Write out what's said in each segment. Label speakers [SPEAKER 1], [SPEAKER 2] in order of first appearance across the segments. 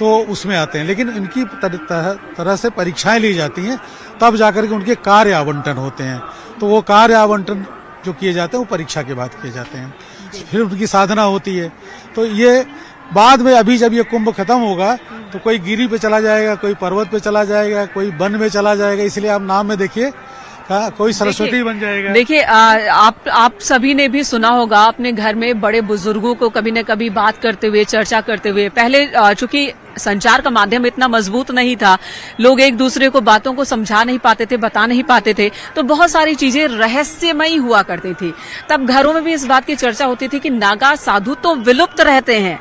[SPEAKER 1] तो उसमें आते हैं, लेकिन इनकी तरह से परीक्षाएं ली जाती हैं, तब जाकर के उनके कार्य आवंटन होते हैं। तो वो कार्य आवंटन जो किए जाते हैं वो परीक्षा के बाद किए जाते हैं, फिर उनकी साधना होती है। तो ये बाद में अभी जब ये कुंभ खत्म होगा तो कोई गिरी पे चला जाएगा, कोई पर्वत पे चला जाएगा, कोई वन में चला जाएगा, इसलिए आप नाम में देखिए कोई सरस्वती बन जाएगा।
[SPEAKER 2] देखिए आप सभी ने भी सुना होगा अपने घर में बड़े बुजुर्गों को कभी न कभी बात करते हुए, चर्चा करते हुए। पहले चूंकि संचार का माध्यम इतना मजबूत नहीं था, लोग एक दूसरे को बातों को समझा नहीं पाते थे, बता नहीं पाते थे, तो बहुत सारी चीजें रहस्यमयी हुआ करती थी। तब घरों में भी इस बात की चर्चा होती थी कि नागा साधु तो विलुप्त रहते हैं,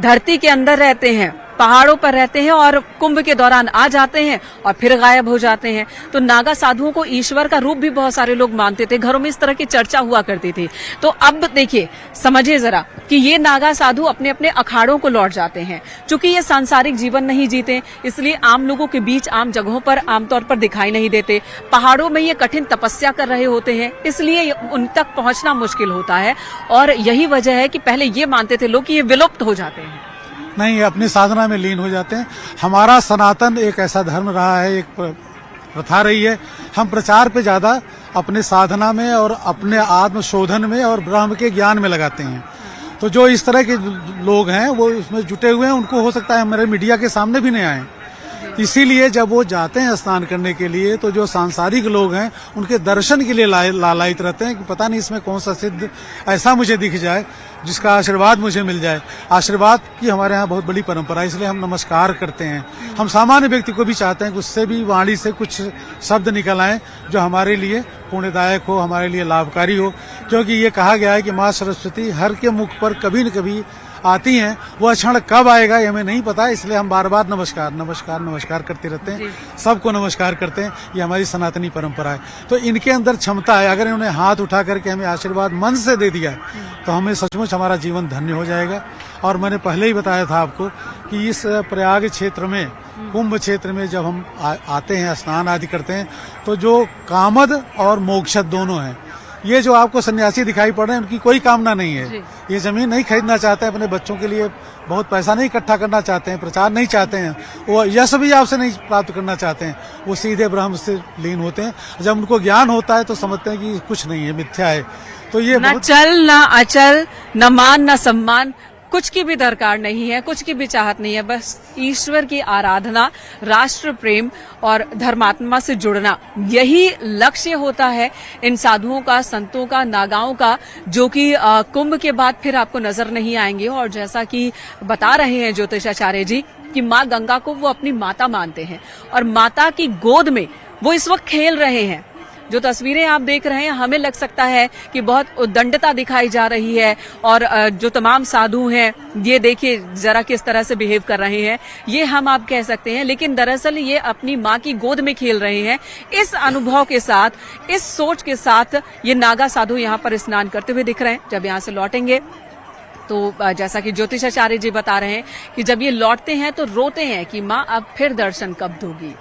[SPEAKER 2] धरती के अंदर रहते हैं, पहाड़ों पर रहते हैं और कुंभ के दौरान आ जाते हैं और फिर गायब हो जाते हैं। तो नागा साधुओं को ईश्वर का रूप भी बहुत सारे लोग मानते थे, घरों में इस तरह की चर्चा हुआ करती थी। तो अब देखिए, समझिए जरा कि ये नागा साधु अपने अपने अखाड़ों को लौट जाते हैं। चूंकि ये सांसारिक जीवन नहीं जीते, इसलिए आम लोगों के बीच, आम जगहों पर आमतौर पर दिखाई नहीं देते। पहाड़ों में ये कठिन तपस्या कर रहे होते हैं, इसलिए उन तक पहुंचना मुश्किल होता है। और यही वजह है कि पहले ये मानते थे लोग कि ये विलुप्त हो जाते हैं।
[SPEAKER 1] नहीं, अपनी साधना में लीन हो जाते हैं। हमारा सनातन एक ऐसा धर्म रहा है, एक प्रथा रही है, हम प्रचार पे ज्यादा अपने साधना में और अपने आत्मशोधन में और ब्रह्म के ज्ञान में लगाते हैं। तो जो इस तरह के लोग हैं वो इसमें जुटे हुए हैं, उनको हो सकता है हमारे मीडिया के सामने भी नहीं आए। इसीलिए जब वो जाते हैं स्नान करने के लिए तो जो सांसारिक लोग हैं उनके दर्शन के लिए लालायित रहते हैं कि पता नहीं इसमें कौन सा सिद्ध ऐसा मुझे दिख जाए जिसका आशीर्वाद मुझे मिल जाए। आशीर्वाद की हमारे यहाँ बहुत बड़ी परंपरा है, इसलिए हम नमस्कार करते हैं। हम सामान्य व्यक्ति को भी चाहते हैं कि उससे भी वाणी से कुछ शब्द निकल आए जो हमारे लिए पुण्यदायक हो, हमारे लिए लाभकारी हो। क्योंकि ये कहा गया है कि माँ सरस्वती हर के मुख पर कभी न कभी आती हैं, वह क्षण कब आएगा ये हमें नहीं पता, इसलिए हम बार बार नमस्कार नमस्कार नमस्कार करते रहते हैं, सबको नमस्कार करते हैं। ये हमारी सनातनी परंपरा है। तो इनके अंदर क्षमता है, अगर इन्होंने हाथ उठा करके हमें आशीर्वाद मन से दे दिया तो हमें सचमुच हमारा जीवन धन्य हो जाएगा। और मैंने पहले ही बताया था आपको कि इस प्रयाग क्षेत्र में, कुंभ क्षेत्र में जब हम आते हैं, स्नान आदि करते हैं, तो जो कामद और मोक्षद दोनों हैं, ये जो आपको सन्यासी दिखाई पड़ रहे हैं उनकी कोई कामना नहीं है। ये जमीन नहीं खरीदना चाहते हैं, अपने बच्चों के लिए बहुत पैसा नहीं इकट्ठा करना चाहते हैं, प्रचार नहीं चाहते हैं, वो यश भी आपसे नहीं प्राप्त करना चाहते हैं, वो सीधे ब्रह्म से लीन होते हैं। जब उनको ज्ञान होता है तो समझते हैं कि कुछ नहीं है, मिथ्या है। तो ये
[SPEAKER 2] न चल न अचल, न मान न सम्मान, कुछ की भी दरकार नहीं है, कुछ की भी चाहत नहीं है, बस ईश्वर की आराधना, राष्ट्र प्रेम और धर्मात्मा से जुड़ना, यही लक्ष्य होता है इन साधुओं का, संतों का, नागाओं का, जो कि कुंभ के बाद फिर आपको नजर नहीं आएंगे। और जैसा कि बता रहे हैं ज्योतिषाचार्य जी कि माँ गंगा को वो अपनी माता मानते हैं और माता की गोद में वो इस वक्त खेल रहे हैं। जो तस्वीरें आप देख रहे हैं, हमें लग सकता है कि बहुत उद्दंडता दिखाई जा रही है और जो तमाम साधु हैं, ये देखिए जरा किस तरह से बिहेव कर रहे हैं, ये हम आप कह सकते हैं। लेकिन दरअसल ये अपनी माँ की गोद में खेल रहे हैं। इस अनुभव के साथ, इस सोच के साथ ये नागा साधु यहाँ पर स्नान करते हुए दिख रहे हैं। जब यहाँ से लौटेंगे तो जैसा कि ज्योतिषाचार्य जी बता रहे हैं कि जब ये लौटते हैं तो रोते हैं कि माँ अब फिर दर्शन कब दोगी।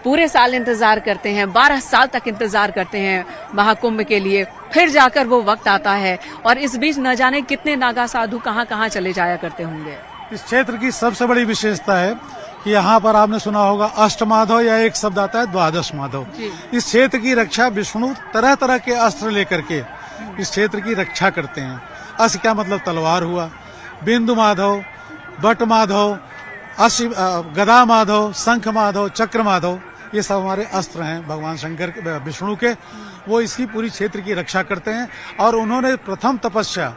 [SPEAKER 2] पूरे साल इंतजार करते हैं, 12 साल तक इंतजार करते हैं महाकुंभ के लिए, फिर जाकर वो वक्त आता है। और इस बीच न जाने कितने नागा साधु कहाँ कहाँ चले जाया करते होंगे।
[SPEAKER 1] इस क्षेत्र की सबसे बड़ी विशेषता है कि यहाँ पर आपने सुना होगा अष्टमाधव, या एक शब्द आता है द्वादश माधव। इस क्षेत्र की रक्षा विष्णु तरह तरह के अस्त्र लेकर के इस क्षेत्र की रक्षा करते हैं। अस्त्र क्या मतलब? तलवार हुआ, बिंदु माधव, बट माधव, गदा माधव, शंख माधव, चक्र माधव, ये सब हमारे अस्त्र हैं भगवान शंकर विष्णु के। वो इसकी पूरी क्षेत्र की रक्षा करते हैं। और उन्होंने प्रथम तपस्या,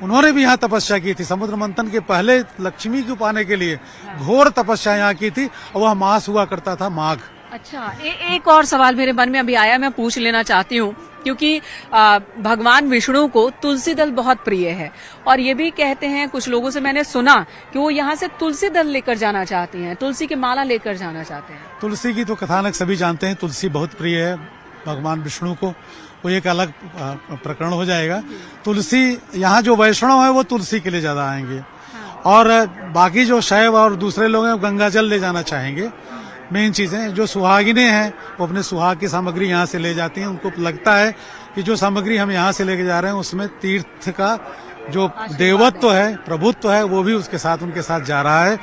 [SPEAKER 1] उन्होंने भी यहाँ तपस्या की थी। समुद्र मंथन के पहले लक्ष्मी को पाने के लिए घोर तपस्या यहाँ की थी, और वह मास हुआ करता था माघ।
[SPEAKER 2] अच्छा, एक और सवाल मेरे मन में अभी आया, मैं पूछ लेना चाहती हूँ, क्योंकि भगवान विष्णु को तुलसी दल बहुत प्रिय है और ये भी कहते हैं, कुछ लोगों से मैंने सुना कि वो यहाँ से तुलसी दल लेकर जाना चाहती हैं, तुलसी की माला लेकर जाना चाहते हैं।
[SPEAKER 1] तुलसी की तो कथानक सभी जानते हैं, तुलसी बहुत प्रिय है भगवान विष्णु को, वो एक अलग प्रकरण हो जाएगा। तुलसी, यहाँ जो वैष्णव है वो तुलसी के लिए ज्यादा आएंगे, और बाकी जो शैव और दूसरे लोग हैं गंगा जल ले जाना चाहेंगे। मेन चीजें, जो सुहागिनें हैं वो अपने सुहाग की सामग्री यहाँ से ले जाती हैं। उनको लगता है कि जो सामग्री हम यहाँ से लेके जा रहे हैं उसमें तीर्थ का जो देवत्व है, प्रभुत्व है, वो भी उसके साथ, उनके साथ जा रहा है।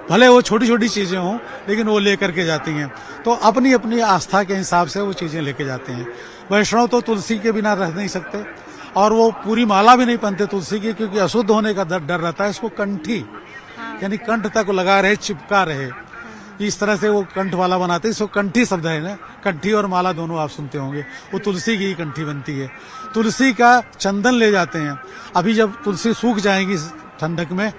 [SPEAKER 1] भले वो छोटी छोटी चीजें हों लेकिन वो लेकर के जाती हैं। तो अपनी अपनी आस्था के हिसाब से वो चीजें लेके जाते हैं। वैष्णव तो तुलसी के बिना रह नहीं सकते और वो पूरी माला भी नहीं पहनते तुलसी की, क्योंकि अशुद्ध होने का डर रहता है। इसको कंठी यानी कंठ तक लगा रहे, चिपका रहे, इस तरह से वो कंठ वाला बनाते हैं। इसको कंठी शब्द है ना, कंठी और माला दोनों आप सुनते होंगे। वो तुलसी की ही कंठी बनती है। तुलसी का चंदन ले जाते हैं। अभी जब तुलसी सूख जाएगी ठंडक में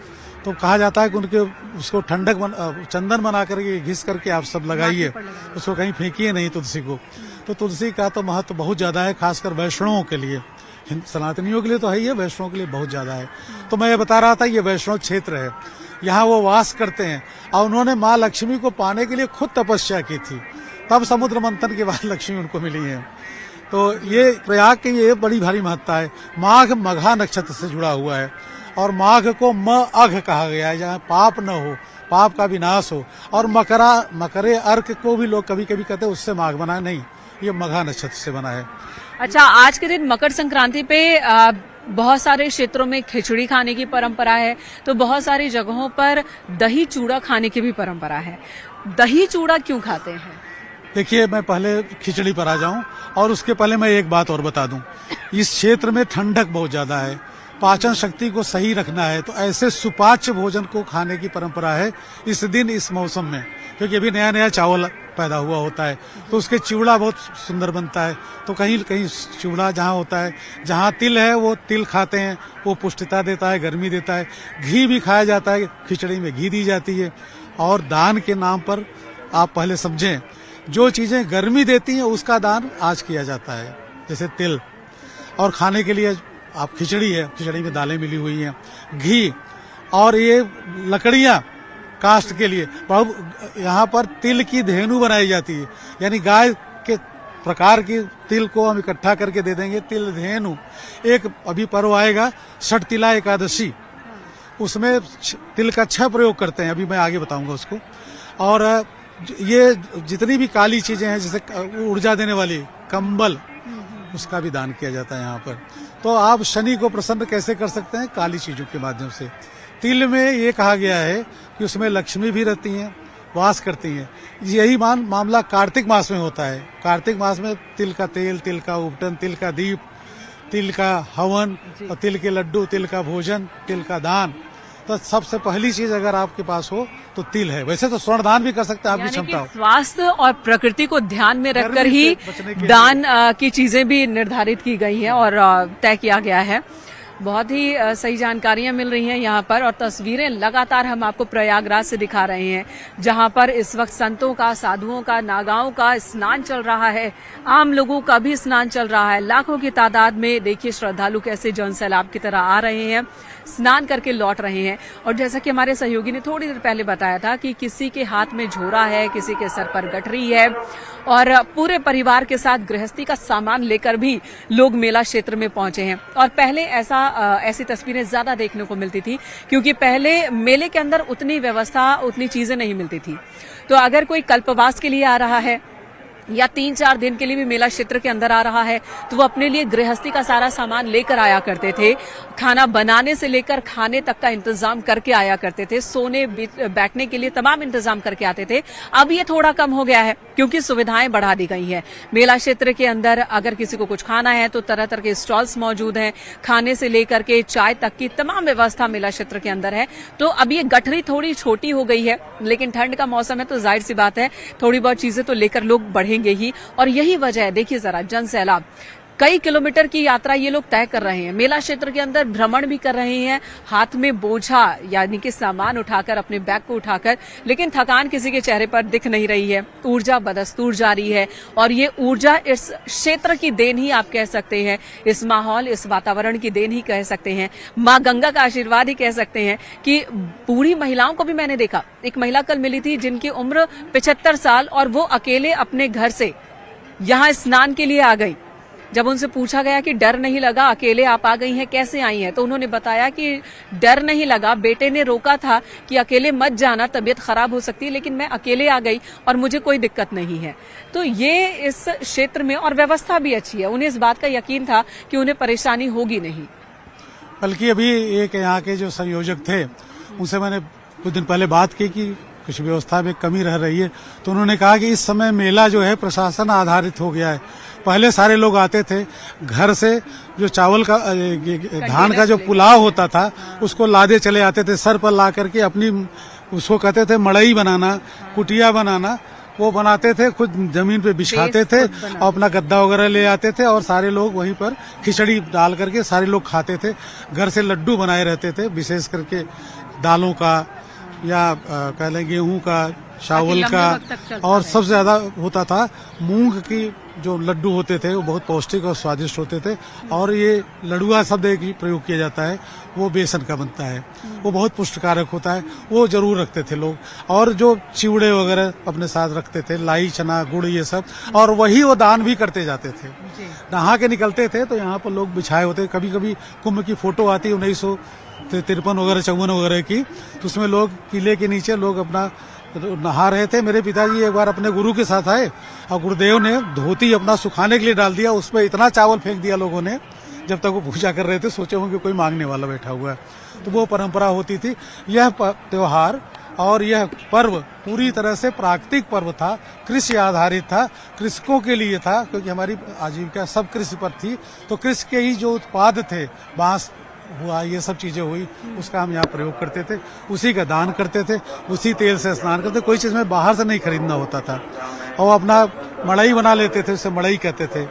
[SPEAKER 1] तो कहा जाता है कि उनके उसको चंदन बना करके घिस करके आप सब लगाइए, उसको कहीं फेंकिए नहीं तुलसी को। तो तुलसी का तो महत्व बहुत ज्यादा है, खासकर वैष्णवों के लिए। सनातनियों के लिए तो है ही है, वैष्णवों के लिए बहुत ज्यादा है। तो मैं ये बता रहा था, ये वैष्णव क्षेत्र है, यहाँ वो वास करते हैं और उन्होंने माँ लक्ष्मी को पाने के लिए खुद तपस्या की थी, तब समुद्र मंथन के बाद लक्ष्मी उनको मिली है। तो ये प्रयाग की ये बड़ी भारी महत्ता है। माघ मघा नक्षत्र से जुड़ा हुआ है और माघ को अघ कहा गया है, जहाँ पाप न हो, पाप का विनाश हो। और मकरे अर्क को भी लोग कभी कभी कहते हैं उससे माघ बना, नहीं, ये मघा नक्षत्र से बना है।
[SPEAKER 2] अच्छा, आज के दिन मकर संक्रांति पे बहुत सारे क्षेत्रों में खिचड़ी खाने की परंपरा है, तो बहुत सारी जगहों पर दही चूड़ा खाने की भी परंपरा है। दही चूड़ा क्यों खाते हैं?
[SPEAKER 1] देखिए, मैं पहले खिचड़ी पर आ जाऊं और उसके पहले मैं एक बात और बता दूं। इस क्षेत्र में ठंडक बहुत ज्यादा है, पाचन शक्ति को सही रखना है, तो ऐसे सुपाच्य भोजन को खाने की परंपरा है इस दिन, इस मौसम में, क्योंकि अभी नया नया चावल पैदा हुआ होता है तो उसके चिवड़ा बहुत सुंदर बनता है। तो कहीं कहीं चिवड़ा जहाँ होता है, जहाँ तिल है वो तिल खाते हैं, वो पुष्टिता देता है, गर्मी देता है। घी भी खाया जाता है, खिचड़ी में घी दी जाती है। और दान के नाम पर आप पहले समझें, जो चीजें गर्मी देती हैं उसका दान आज किया जाता है, जैसे तिल। और खाने के लिए आप खिचड़ी है, खिचड़ी में दालें मिली हुई हैं, घी, और ये लकड़ियां काष्ठ के लिए। यहाँ पर तिल की धेनु बनाई जाती है, यानी गाय के प्रकार की तिल को हम इकट्ठा करके दे देंगे, तिल धेनु। एक अभी पर्व आएगा षटतिला एकादशी, उसमें तिल का 6 प्रयोग करते हैं, अभी मैं आगे बताऊंगा उसको। और ये जितनी भी काली चीजें हैं, जैसे ऊर्जा देने वाली कंबल, उसका भी दान किया जाता है यहाँ पर। तो आप शनि को प्रसन्न कैसे कर सकते हैं? काली चीजों के माध्यम से। तिल में ये कहा गया है कि उसमें लक्ष्मी भी रहती हैं, वास करती हैं। यही मामला कार्तिक मास में होता है। कार्तिक मास में तिल का तेल, तिल का उपटन, तिल का दीप, तिल का हवन और तिल के लड्डू, तिल का भोजन, तिल का दान। तो सबसे पहली चीज अगर आपके पास हो तो तिल है। वैसे तो स्वर्ण दान भी कर सकते हैं, आपकी क्षमता हो।
[SPEAKER 2] स्वास्थ्य और प्रकृति को ध्यान में रखकर ही दान की चीजें भी निर्धारित की गई हैं और तय किया गया है। बहुत ही सही जानकारियां मिल रही हैं यहाँ पर, और तस्वीरें लगातार हम आपको प्रयागराज से दिखा रहे हैं, जहाँ पर इस वक्त संतों का, साधुओं का, नागाओं का स्नान चल रहा है, आम लोगों का भी स्नान चल रहा है। लाखों की तादाद में देखिए श्रद्धालु कैसे जन सैलाब की तरह आ रहे हैं, स्नान करके लौट रहे हैं। और जैसा कि हमारे सहयोगी ने थोड़ी देर पहले बताया था कि किसी के हाथ में झोरा है, किसी के सर पर गठरी है, और पूरे परिवार के साथ गृहस्थी का सामान लेकर भी लोग मेला क्षेत्र में पहुंचे हैं। और पहले ऐसी तस्वीरें ज्यादा देखने को मिलती थी, क्योंकि पहले मेले के अंदर उतनी व्यवस्था, उतनी चीजें नहीं मिलती थी। तो अगर कोई कल्पवास के लिए आ रहा है या 3-4 दिन के लिए भी मेला क्षेत्र के अंदर आ रहा है, तो वो अपने लिए गृहस्थी का सारा सामान लेकर आया करते थे। खाना बनाने से लेकर खाने तक का इंतजाम करके आया करते थे, सोने बैठने के लिए तमाम इंतजाम करके आते थे। अब ये थोड़ा कम हो गया है, क्योंकि सुविधाएं बढ़ा दी गई है। मेला क्षेत्र के अंदर अगर किसी को कुछ खाना है तो तरह तरह के स्टॉल्स मौजूद हैं, खाने से लेकर के चाय तक की तमाम व्यवस्था मेला क्षेत्र के अंदर है। तो अब ये गठरी थोड़ी छोटी हो गई है, लेकिन ठंड का मौसम है तो जाहिर सी बात है थोड़ी बहुत चीजें तो लेकर लोग बढ़ेंगे ही। और यही वजह है, देखिए जरा, जन सैलाब। कई किलोमीटर की यात्रा ये लोग तय कर रहे हैं, मेला क्षेत्र के अंदर भ्रमण भी कर रहे हैं, हाथ में बोझा यानी कि सामान उठाकर, अपने बैग को उठाकर, लेकिन थकान किसी के चेहरे पर दिख नहीं रही है। ऊर्जा बदस्तूर जारी है, और ये ऊर्जा इस क्षेत्र की देन ही आप कह सकते हैं, इस माहौल, इस वातावरण की देन ही कह सकते हैं, माँ गंगा का आशीर्वाद ही कह सकते हैं। कि बूढ़ी महिलाओं को भी मैंने देखा, एक महिला कल मिली थी जिनकी उम्र 75 साल, और वो अकेले अपने घर से यहाँ स्नान के लिए आ गई। जब उनसे पूछा गया कि डर नहीं लगा, अकेले आप आ गई हैं, कैसे आई हैं, तो उन्होंने बताया कि डर नहीं लगा, बेटे ने रोका था कि अकेले मत जाना, तबीयत खराब हो सकती है, लेकिन मैं अकेले आ गई और मुझे कोई दिक्कत नहीं है। तो ये इस क्षेत्र में, और व्यवस्था भी अच्छी है, उन्हें इस बात का यकीन था कि उन्हें परेशानी होगी नहीं।
[SPEAKER 1] बल्कि अभी एक यहाँ के जो संयोजक थे, उनसे मैंने कुछ दिन पहले बात की कि कुछ व्यवस्था में कमी रह रही है, तो उन्होंने कहा कि इस समय मेला जो है प्रशासन आधारित हो गया है। पहले सारे लोग आते थे घर से, जो चावल का धान का जो पुलाव होता था उसको लादे चले आते थे, सर पर ला करके अपनी उसको कहते थे मड़ई बनाना, कुटिया बनाना, वो बनाते थे, खुद जमीन पे बिछाते थे और अपना गद्दा वगैरह ले आते थे और सारे लोग वहीं पर खिचड़ी डाल करके सारे लोग खाते थे। घर से लड्डू बनाए रहते थे, विशेष करके दालों का या कह लें गेहूं का, चावल का, और सबसे ज्यादा होता था मूंग की जो लड्डू होते थे, वो बहुत पौष्टिक और स्वादिष्ट होते थे। और ये लड़ुआ शब्द एक प्रयोग किया जाता है, वो बेसन का बनता है, वो बहुत पुष्टिकारक होता है, वो जरूर रखते थे लोग। और जो चिवड़े वगैरह अपने साथ रखते थे, लाई, चना, गुड़, ये सब, और वही वो दान भी करते जाते थे। नहा के निकलते थे तो यहाँ पर लोग बिछाए होते। कभी कभी कुंभ की फोटो आती 1953 वगैरह 54 वगैरह की, तो उसमें लोग किले के नीचे लोग अपना नहा रहे थे। मेरे पिताजी एक बार अपने गुरु के साथ आए और गुरुदेव ने धोती अपना सुखाने के लिए डाल दिया, उसमें इतना चावल फेंक दिया लोगों ने, जब तक वो पूजा कर रहे थे सोचे होंगे कोई मांगने वाला बैठा हुआ है। तो वो परंपरा होती थी। यह त्योहार और यह पर्व पूरी तरह से प्राकृतिक पर्व था, कृषि आधारित था, कृषकों के लिए था, क्योंकि हमारी आजीविका सब कृषि पर थी। तो कृषि के ही जो उत्पाद थे, बांस हुआ, ये सब चीजें हुई, उसका हम यहाँ प्रयोग करते थे, उसी का दान करते थे, उसी तेल से स्नान करते। कोई चीज में बाहर से नहीं खरीदना होता था। और अपना मड़ई बना लेते थे, उसे मड़ई कहते थे।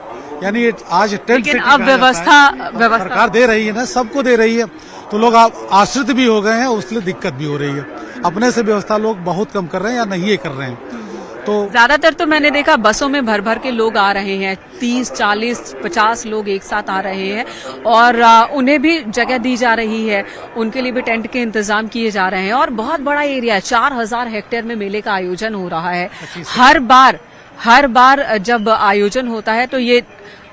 [SPEAKER 1] यानी आज टेंट,
[SPEAKER 2] लेकिन अब व्यवस्था
[SPEAKER 1] सरकार दे रही है ना, सबको दे रही है, तो लोग आश्रित भी हो गए हैं, उसके लिए दिक्कत भी हो रही है। अपने से व्यवस्था लोग बहुत कम कर रहे हैं या नहीं ये कर रहे हैं। तो
[SPEAKER 2] ज्यादातर तो मैंने देखा बसों में भर भर के लोग आ रहे हैं, 30, 40, 50 लोग एक साथ आ रहे हैं और उन्हें भी जगह दी जा रही है, उनके लिए भी टेंट के इंतजाम किए जा रहे हैं। और बहुत बड़ा एरिया, 4000 हेक्टेयर में मेले का आयोजन हो रहा है। हर बार जब आयोजन होता है तो ये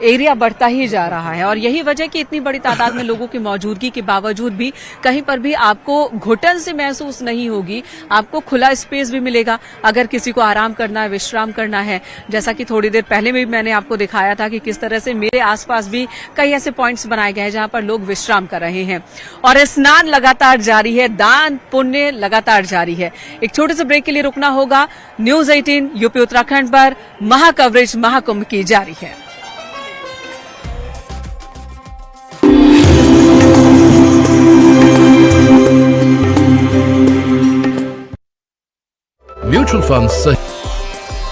[SPEAKER 2] एरिया बढ़ता ही जा रहा है। और यही वजह कि इतनी बड़ी तादाद में लोगों की मौजूदगी के बावजूद भी कहीं पर भी आपको घुटन से महसूस नहीं होगी। आपको खुला स्पेस भी मिलेगा अगर किसी को आराम करना है, विश्राम करना है। जैसा कि थोड़ी देर पहले भी मैंने आपको दिखाया था कि किस तरह से मेरे आसपास भी कई ऐसे पॉइंट्स बनाए गए हैं जहां पर लोग विश्राम कर रहे हैं। और स्नान लगातार जारी है, दान पुण्य लगातार जारी है। एक छोटे से ब्रेक के लिए रुकना होगा। न्यूज 18 यूपी उत्तराखंड पर महाकवरेज महाकुंभ की जारी है।
[SPEAKER 3] म्यूचुअल फंड सही।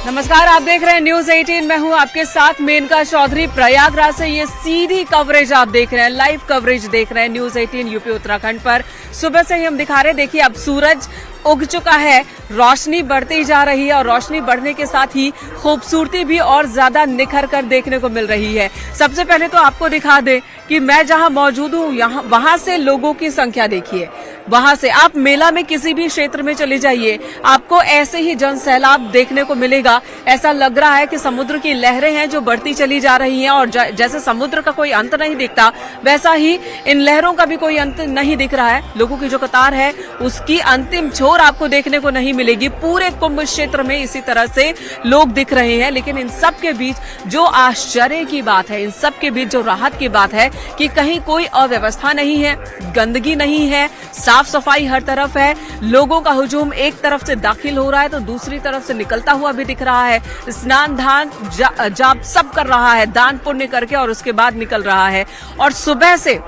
[SPEAKER 2] नमस्कार, आप देख रहे हैं न्यूज 18। मैं हूं आपके साथ मेनका चौधरी। प्रयागराज से ये सीधी कवरेज आप देख रहे हैं, लाइव कवरेज देख रहे हैं न्यूज 18 यूपी उत्तराखंड पर। सुबह से ही हम दिखा रहे हैं, देखिए अब सूरज उग चुका है, रोशनी बढ़ती जा रही है और रोशनी बढ़ने के साथ ही खूबसूरती भी और ज्यादा निखर कर देखने को मिल रही है। सबसे पहले तो आपको दिखा दे कि मैं जहां मौजूद हूं यहाँ वहां से लोगों की संख्या देखिए। वहां से आप मेला में किसी भी क्षेत्र में चले जाइए, आपको ऐसे ही जनसैलाब देखने को मिलेगा। ऐसा लग रहा है कि समुद्र की लहरें हैं जो बढ़ती चली जा रही हैं और जैसे समुद्र का कोई अंत नहीं दिखता, वैसा ही इन लहरों का भी कोई अंत नहीं दिख रहा है। लोगों की जो कतार है उसकी अंतिम छोर आपको देखने को नहीं मिलेगी। पूरे कुंभ क्षेत्र में इसी तरह से लोग दिख रहे हैं। लेकिन इन सब के बीच जो आश्चर्य की बात है, इन सब के बीच जो राहत की बात है कि कहीं कोई अव्यवस्था नहीं है, गंदगी नहीं है, साफ सफाई हर तरफ है। लोगों का हुजूम एक तरफ से दाखिल हो रहा है तो दूसरी तरफ से निकलता हुआ भी दिख रहा है। स्नान दान जाप सब कर रहा है, दान पुण्य करके और उसके बाद निकल रहा है। और सुबह से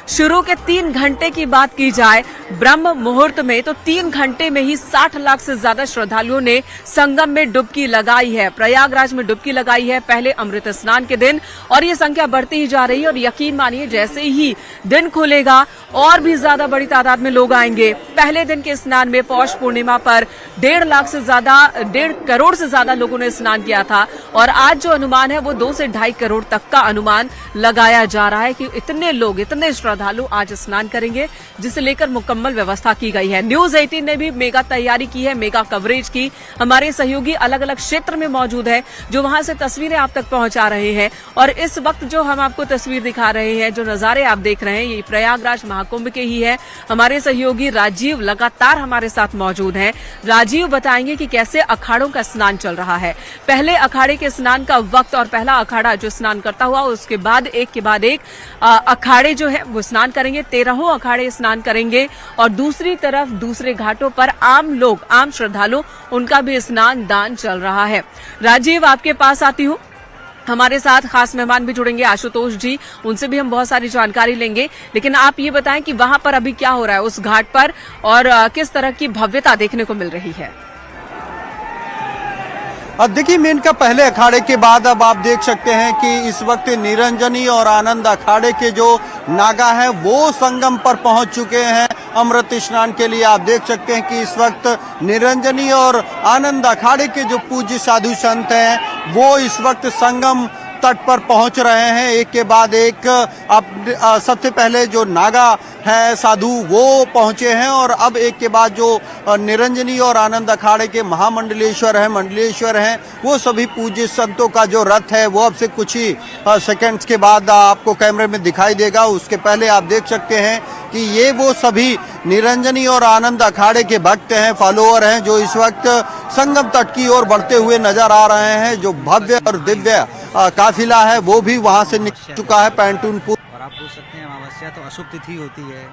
[SPEAKER 2] शुरू के 3 घंटे की बात की जाए ब्रह्म मुहूर्त में, तो 3 घंटे में ही 60 लाख से ज्यादा श्रद्धालुओं ने संगम में डुबकी लगाई है, प्रयागराज में डुबकी लगाई है पहले अमृत स्नान के दिन। और ये संख्या बढ़ती ही जा रही है और यकीन मानिए जैसे ही दिन खुलेगा और भी ज्यादा बड़ी तादाद में लोग आएंगे। पहले दिन के स्नान में पौष पूर्णिमा पर 1.5 करोड़ से ज्यादा लोगों ने स्नान किया था और आज जो अनुमान है वो 2 से 2.5 करोड़ तक का अनुमान लगाया जा रहा है कि इतने लोग, इतने श्रद्धालु आज स्नान करेंगे, जिसे लेकर मुकम्मल व्यवस्था की गई है। न्यूज 18 ने भी मेगा तैयारी की है, मेगा कवरेज की। हमारे सहयोगी अलग अलग क्षेत्र में मौजूद है जो वहां से तस्वीरें आप तक पहुंचा रहे हैं। और इस वक्त जो हम आपको तस्वीर दिखा रहे हैं, जो नजारे आप देख रहे हैं, ये प्रयागराज महाकुंभ के ही है। हमारे सहयोगी राजीव लगातार हमारे साथ मौजूद हैं। राजीव बताएंगे कि कैसे अखाड़ों का स्नान चल रहा है। पहले अखाड़े के स्नान का वक्त और पहला अखाड़ा जो स्नान करता हुआ, उसके बाद एक के बाद एक अखाड़े जो है वो स्नान करेंगे, 13 अखाड़े स्नान करेंगे और दूसरी तरफ दूसरे घाटों पर आम लोग, आम श्रद्धालु, उनका भी स्नान दान चल रहा है। राजीव, आपके पास आती हूँ। हमारे साथ खास मेहमान भी जुड़ेंगे, आशुतोष जी, उनसे भी हम बहुत सारी जानकारी लेंगे। लेकिन आप ये बताएं कि वहां पर अभी क्या हो रहा है उस घाट पर और किस तरह की भव्यता देखने को मिल रही है।
[SPEAKER 3] अब देखिए, मेनका पहले अखाड़े के बाद अब आप देख सकते हैं कि इस वक्त निरंजनी और आनंद अखाड़े के जो नागा हैं वो संगम पर पहुंच चुके हैं अमृत स्नान के लिए। आप देख सकते हैं कि इस वक्त निरंजनी और आनंद अखाड़े के जो पूज्य साधु संत हैं वो इस वक्त संगम तट पर पहुंच रहे हैं, एक के बाद एक। अब सबसे पहले जो नागा है साधु वो पहुंचे हैं और अब एक के बाद जो निरंजनी और आनंद अखाड़े के महामंडलेश्वर हैं वो सभी पूज्य संतों का जो रथ है वो अब से कुछ ही सेकंड्स के बाद आपको कैमरे में दिखाई देगा। उसके पहले आप देख सकते हैं कि ये वो सभी निरंजनी और आनंद अखाड़े के भक्त हैं, फॉलोअर हैं, जो इस वक्त संगम तट की ओर बढ़ते हुए नजर आ रहे हैं। जो भव्य और दिव्य काफिला है वो भी वहां से निकल चुका है पैंटूनपुर।
[SPEAKER 4] और आप पूछ सकते हैं अमावस्या तो अशुभ तिथि होती है,